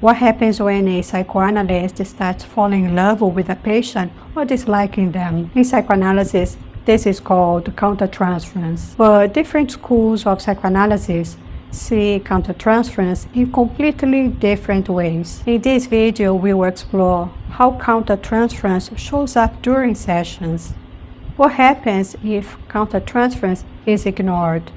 What happens when a psychoanalyst starts falling in love with a patient or disliking them? In psychoanalysis, this is called countertransference. But different schools of psychoanalysis see countertransference in completely different ways. In this video, we will explore how countertransference shows up during sessions. What happens if countertransference is ignored?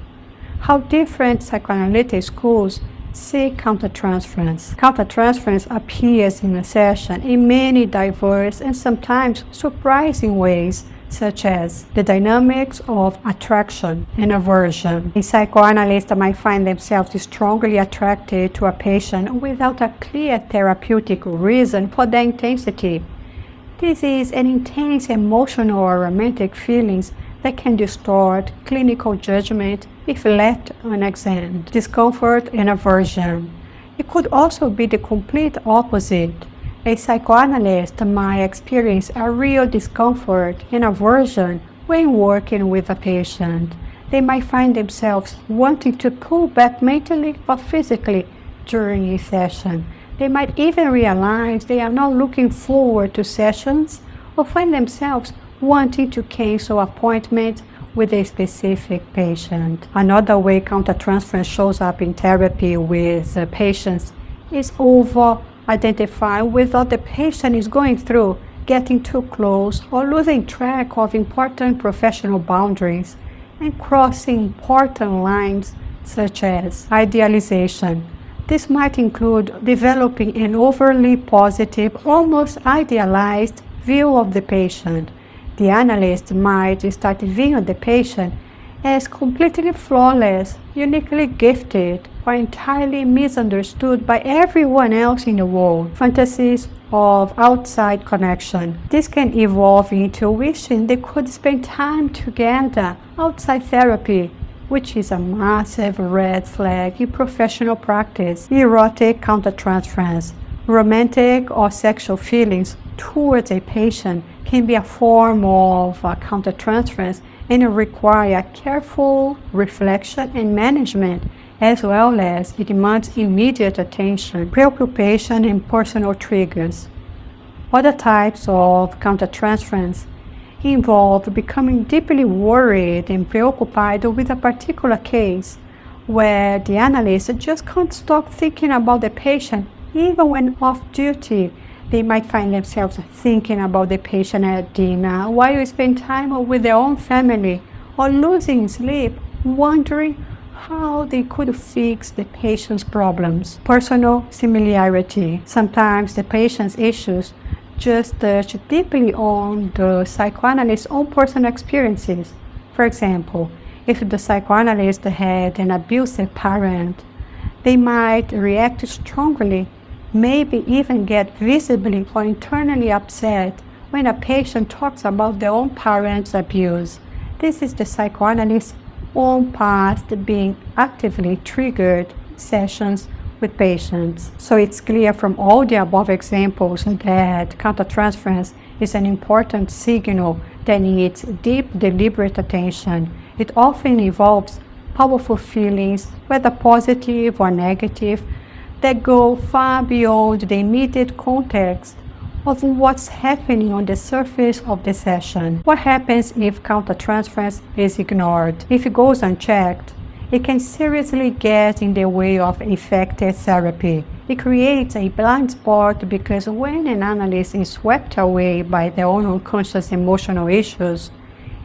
How different psychoanalytic schools see countertransference. Countertransference appears in a session in many diverse and sometimes surprising ways, such as the dynamics of attraction and aversion. A psychoanalyst might find themselves strongly attracted to a patient without a clear therapeutic reason for the intensity. This is an intense emotional or romantic feelings that can distort clinical judgment if left unexamined. Discomfort and aversion. It could also be the complete opposite. A psychoanalyst might experience a real discomfort and aversion when working with a patient. They might find themselves wanting to pull back mentally or physically during a session. They might even realize they are not looking forward to sessions or find themselves wanting to cancel appointments with a specific patient. Another way countertransference shows up in therapy with patients is over-identifying with what the patient is going through, getting too close or losing track of important professional boundaries, and crossing important lines such as idealization. This might include developing an overly positive, almost idealized view of the patient. The analyst might start viewing the patient as completely flawless, uniquely gifted, or entirely misunderstood by everyone else in the world. Fantasies of outside connection. This can evolve into wishing they could spend time together outside therapy, which is a massive red flag in professional practice. Erotic countertransference. Romantic or sexual feelings towards a patient can be a form of countertransference and require careful reflection and management, as well as it demands immediate attention, preoccupation, and personal triggers. Other types of countertransference involve becoming deeply worried and preoccupied with a particular case, where the analyst just can't stop thinking about the patient even when off duty. They might find themselves thinking about the patient at dinner while you spend time with their own family, or losing sleep, wondering how they could fix the patient's problems. Personal similarity. Sometimes the patient's issues just touch deeply on the psychoanalyst's own personal experiences. For example, if the psychoanalyst had an abusive parent, they might react strongly, maybe even get visibly or internally upset when a patient talks about their own parent's abuse. This is the psychoanalyst's own past being actively triggered in sessions with patients. So it's clear from all the above examples that countertransference is an important signal that needs deep, deliberate attention. It often involves powerful feelings, whether positive or negative, that go far beyond the immediate context of what's happening on the surface of the session. What happens if countertransference is ignored? If it goes unchecked, it can seriously get in the way of effective therapy. It creates a blind spot because when an analyst is swept away by their own unconscious emotional issues,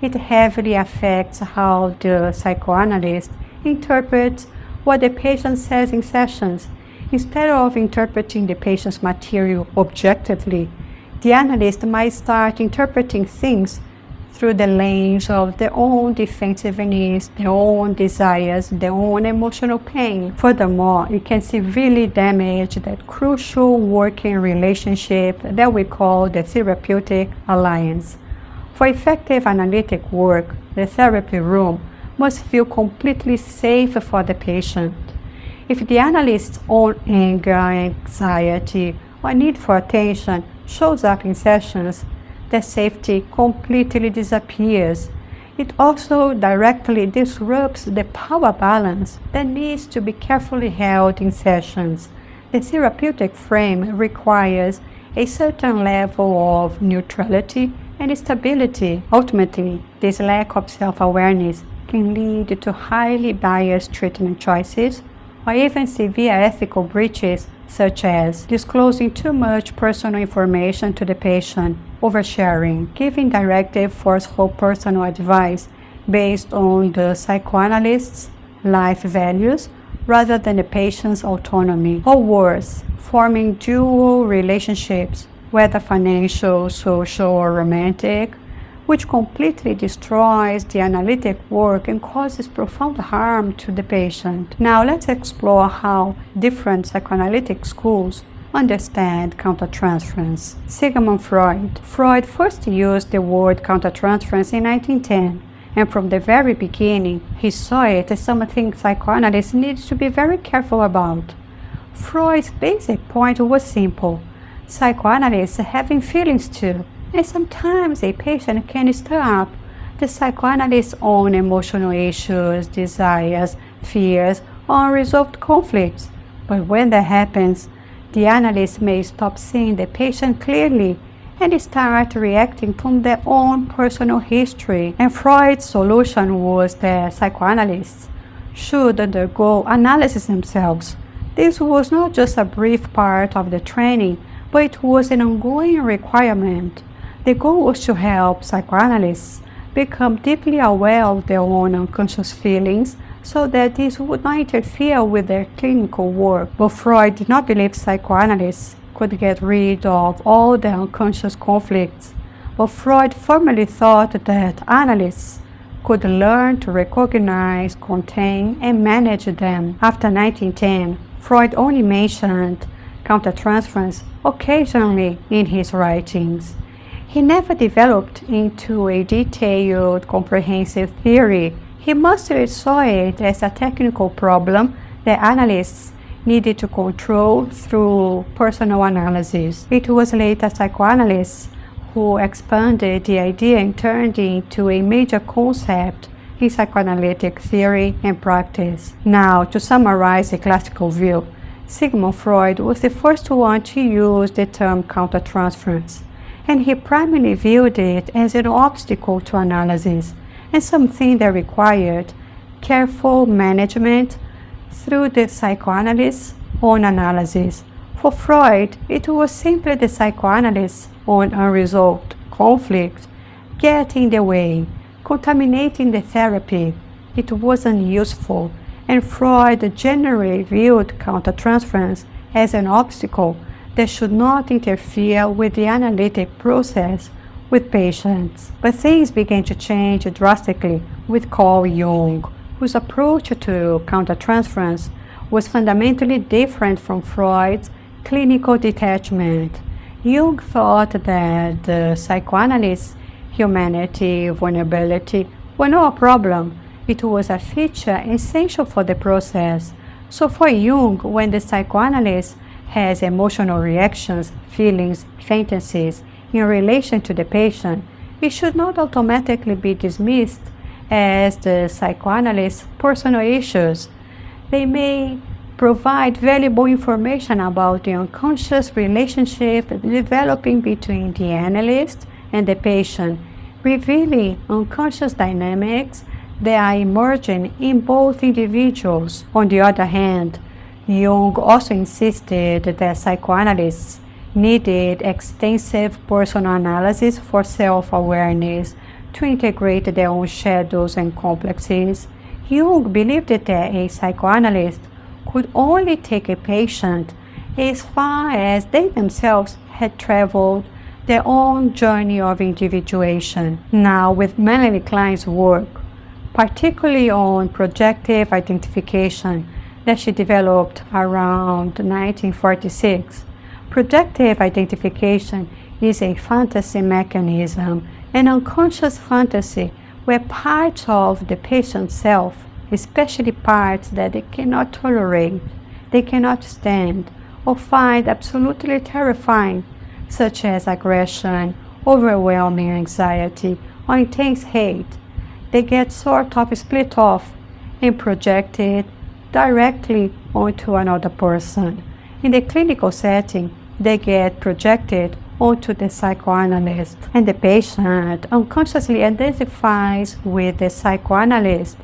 it heavily affects how the psychoanalyst interprets what the patient says in sessions. Instead of interpreting the patient's material objectively, the analyst might start interpreting things through the lens of their own defensive needs, their own desires, their own emotional pain. Furthermore, it can severely damage that crucial working relationship that we call the therapeutic alliance. For effective analytic work, the therapy room must feel completely safe for the patient. If the analyst's own anger, anxiety, or need for attention shows up in sessions, the safety completely disappears. It also directly disrupts the power balance that needs to be carefully held in sessions. The therapeutic frame requires a certain level of neutrality and stability. Ultimately, this lack of self-awareness can lead to highly biased treatment choices or even severe ethical breaches, such as disclosing too much personal information to the patient, oversharing, giving directive, forceful personal advice based on the psychoanalyst's life values rather than the patient's autonomy, or worse, forming dual relationships, whether financial, social, or romantic, which completely destroys the analytic work and causes profound harm to the patient. Now let's explore how different psychoanalytic schools understand countertransference. Sigmund Freud. Freud first used the word countertransference in 1910, and from the very beginning, he saw it as something psychoanalysts needed to be very careful about. Freud's basic point was simple. Psychoanalysts having feelings too, and sometimes a patient can stir up the psychoanalyst's own emotional issues, desires, fears, or unresolved conflicts. But when that happens, the analyst may stop seeing the patient clearly and start reacting from their own personal history. And Freud's solution was that psychoanalysts should undergo analysis themselves. This was not just a brief part of the training, but it was an ongoing requirement. The goal was to help psychoanalysts become deeply aware of their own unconscious feelings so that this would not interfere with their clinical work. But Freud did not believe psychoanalysts could get rid of all the unconscious conflicts, but Freud firmly thought that analysts could learn to recognize, contain, and manage them. After 1910, Freud only mentioned countertransference occasionally in his writings. He never developed into a detailed, comprehensive theory. He mostly saw it as a technical problem that analysts needed to control through personal analysis. It was later psychoanalysts who expanded the idea and turned it into a major concept in psychoanalytic theory and practice. Now, to summarize the classical view, Sigmund Freud was the first one to use the term countertransference, and he primarily viewed it as an obstacle to analysis and something that required careful management through the psychoanalyst's own analysis. For Freud, it was simply the psychoanalyst's own unresolved conflict getting in the way, contaminating the therapy. It wasn't useful, and Freud generally viewed countertransference as an obstacle that should not interfere with the analytic process with patients. But things began to change drastically with Carl Jung, whose approach to countertransference was fundamentally different from Freud's clinical detachment. Jung thought that the psychoanalyst's humanity, vulnerability were not a problem. It was a feature essential for the process. So for Jung, when the psychoanalyst has emotional reactions, feelings, fantasies in relation to the patient, it should not automatically be dismissed as the psychoanalyst's personal issues. They may provide valuable information about the unconscious relationship developing between the analyst and the patient, revealing unconscious dynamics that are emerging in both individuals. On the other hand, Jung also insisted that psychoanalysts needed extensive personal analysis for self-awareness to integrate their own shadows and complexes. Jung believed that a psychoanalyst could only take a patient as far as they themselves had traveled their own journey of individuation. Now, with Melanie Klein's work, particularly on projective identification that she developed around 1946, projective identification is a fantasy mechanism, an unconscious fantasy where parts of the patient's self, especially parts that they cannot tolerate, they cannot stand, or find absolutely terrifying, such as aggression, overwhelming anxiety, or intense hate, they get sort of split off and projected directly onto another person. In the clinical setting, they get projected onto the psychoanalyst, and the patient unconsciously identifies with the psychoanalyst,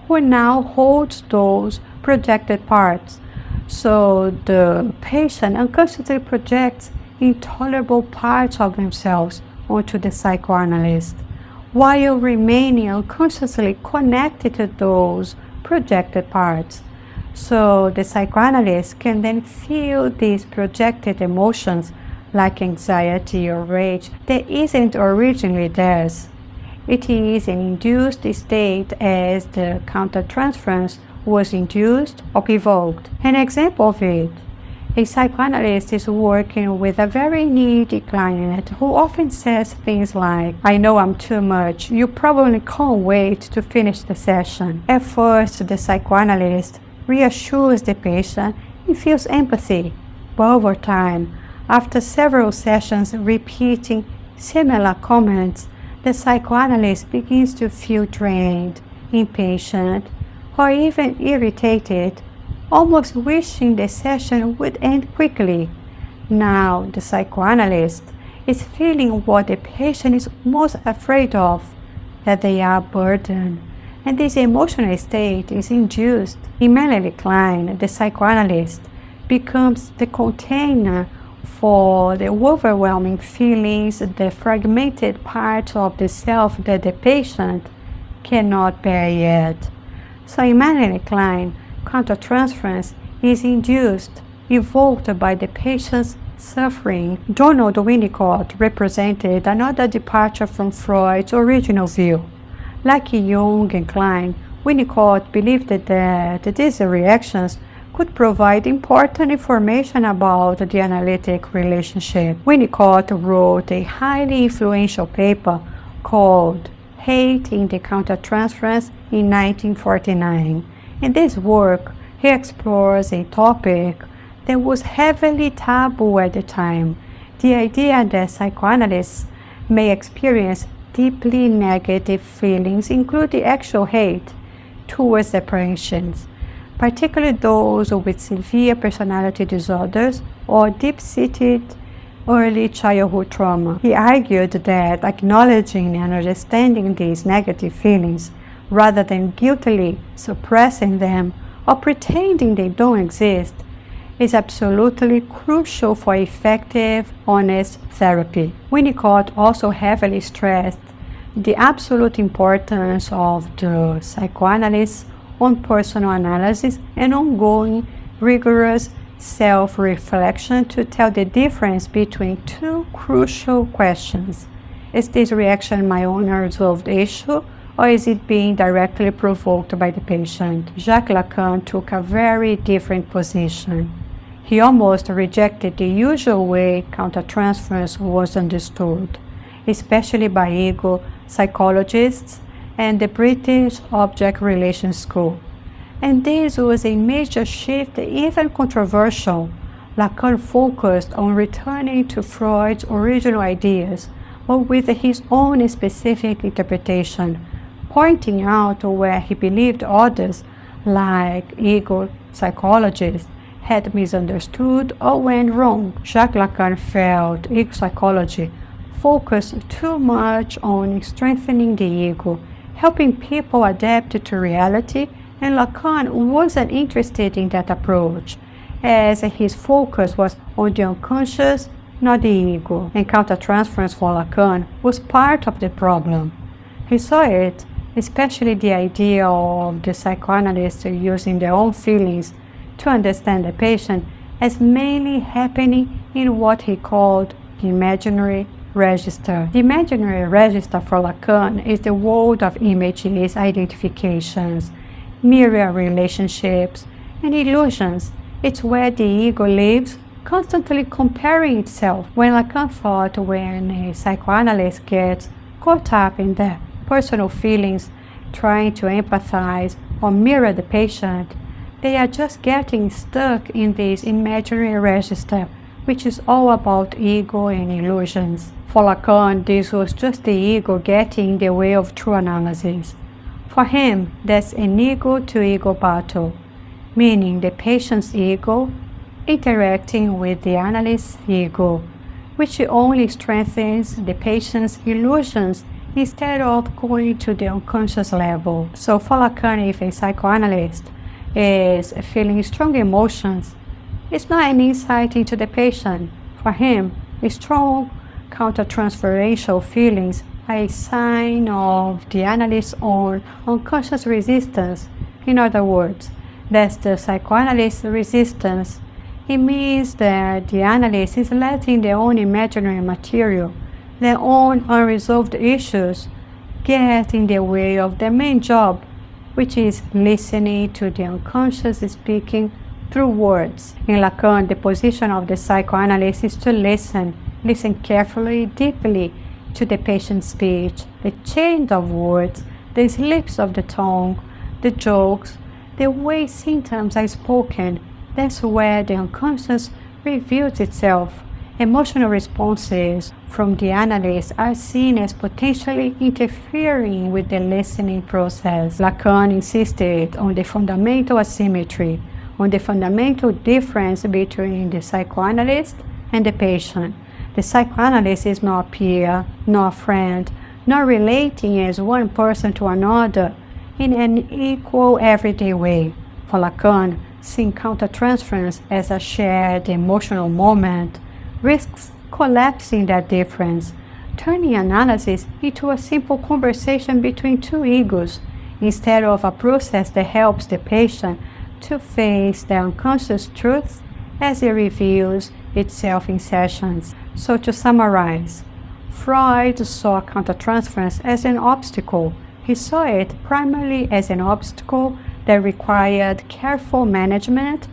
who now holds those projected parts. So the patient unconsciously projects intolerable parts of themselves onto the psychoanalyst, while remaining unconsciously connected to those projected parts. So the psychoanalyst can then feel these projected emotions like anxiety or rage that isn't originally theirs. It is an induced state as the countertransference was induced or evoked. An example of it: a psychoanalyst is working with a very needy client who often says things like, "I know I'm too much, you probably can't wait to finish the session." At first, the psychoanalyst reassures the patient and feels empathy, but over time, after several sessions repeating similar comments, the psychoanalyst begins to feel drained, impatient, or even irritated, almost wishing the session would end quickly. Now, the psychoanalyst is feeling what the patient is most afraid of, that they are burdened, and this emotional state is induced. In Melanie Klein, the psychoanalyst becomes the container for the overwhelming feelings, the fragmented parts of the self that the patient cannot bear yet. So in Melanie Klein, countertransference is induced, evoked by the patient's suffering. Donald Winnicott represented another departure from Freud's original view. Like Jung and Klein, Winnicott believed that these reactions could provide important information about the analytic relationship. Winnicott wrote a highly influential paper called Hate in the Countertransference in 1949. In this work, he explores a topic that was heavily taboo at the time: the idea that psychoanalysts may experience deeply negative feelings, including actual hate towards their patients, particularly those with severe personality disorders or deep-seated early childhood trauma. He argued that acknowledging and understanding these negative feelings, rather than guiltily suppressing them or pretending they don't exist, is absolutely crucial for effective, honest therapy. Winnicott also heavily stressed the absolute importance of the psychoanalyst on personal analysis and ongoing, rigorous self-reflection to tell the difference between two crucial questions. Is this reaction my own unresolved issue, or is it being directly provoked by the patient? Jacques Lacan took a very different position. He almost rejected the usual way countertransference was understood, especially by ego psychologists and the British Object Relations School. And this was a major shift, even controversial. Lacan focused on returning to Freud's original ideas, but with his own specific interpretation, pointing out where he believed others, like ego psychologists, had misunderstood or went wrong. Jacques Lacan felt ego psychology focused too much on strengthening the ego, helping people adapt to reality, and Lacan wasn't interested in that approach, as his focus was on the unconscious, not the ego, and countertransference for Lacan was part of the problem. He saw it, especially the idea of the psychoanalyst using their own feelings to understand the patient, as mainly happening in what he called the imaginary register. The imaginary register for Lacan is the world of images, identifications, mirror relationships, and illusions. It's where the ego lives, constantly comparing itself. When Lacan thought when a psychoanalyst gets caught up in their personal feelings, trying to empathize or mirror the patient, they are just getting stuck in this imaginary register, which is all about ego and illusions. For Lacan, this was just the ego getting in the way of true analysis. For him, that's an ego-to-ego battle, meaning the patient's ego interacting with the analyst's ego, which only strengthens the patient's illusions instead of going to the unconscious level. So for Lacan, if a psychoanalyst is feeling strong emotions, it's not an insight into the patient. For him, strong countertransferential feelings are a sign of the analyst's own unconscious resistance. In other words, that's the psychoanalyst's resistance. It means that the analyst is letting their own imaginary material, their own unresolved issues, get in the way of their main job, which is listening to the unconscious speaking through words. In Lacan, the position of the psychoanalyst is to listen carefully, deeply to the patient's speech, the change of words, the slips of the tongue, the jokes, the way symptoms are spoken. That's where the unconscious reveals itself. Emotional responses from the analyst are seen as potentially interfering with the listening process. Lacan insisted on the fundamental asymmetry, on the fundamental difference between the psychoanalyst and the patient. The psychoanalyst is not peer, not friend, not relating as one person to another in an equal everyday way. For Lacan, seeing countertransference as a shared emotional moment risks collapsing that difference, turning analysis into a simple conversation between two egos, instead of a process that helps the patient to face the unconscious truth as it reveals itself in sessions. So to summarize, Freud saw countertransference as an obstacle. He saw it primarily as an obstacle that required careful management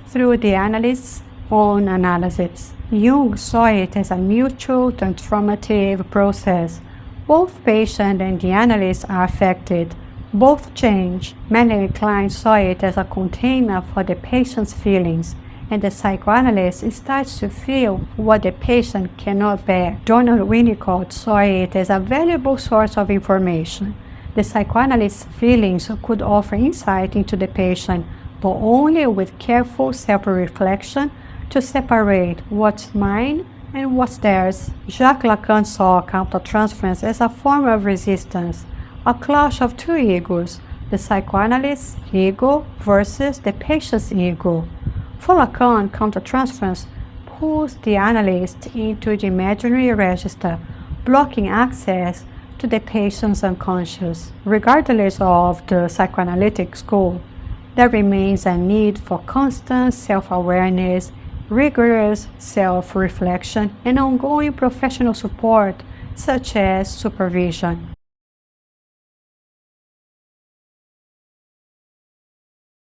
through the analyst's own analysis. Jung saw it as a mutual transformative process. Both patient and the analyst are affected. Both change. Melanie Klein saw it as a container for the patient's feelings, and the psychoanalyst starts to feel what the patient cannot bear. Donald Winnicott saw it as a valuable source of information. The psychoanalyst's feelings could offer insight into the patient, but only with careful self-reflection to separate what's mine and what's theirs. Jacques Lacan saw countertransference as a form of resistance, a clash of two egos, the psychoanalyst's ego versus the patient's ego. For Lacan, countertransference pulls the analyst into the imaginary register, blocking access to the patient's unconscious. Regardless of the psychoanalytic school, there remains a need for constant self-awareness, rigorous self-reflection, and ongoing professional support, such as supervision.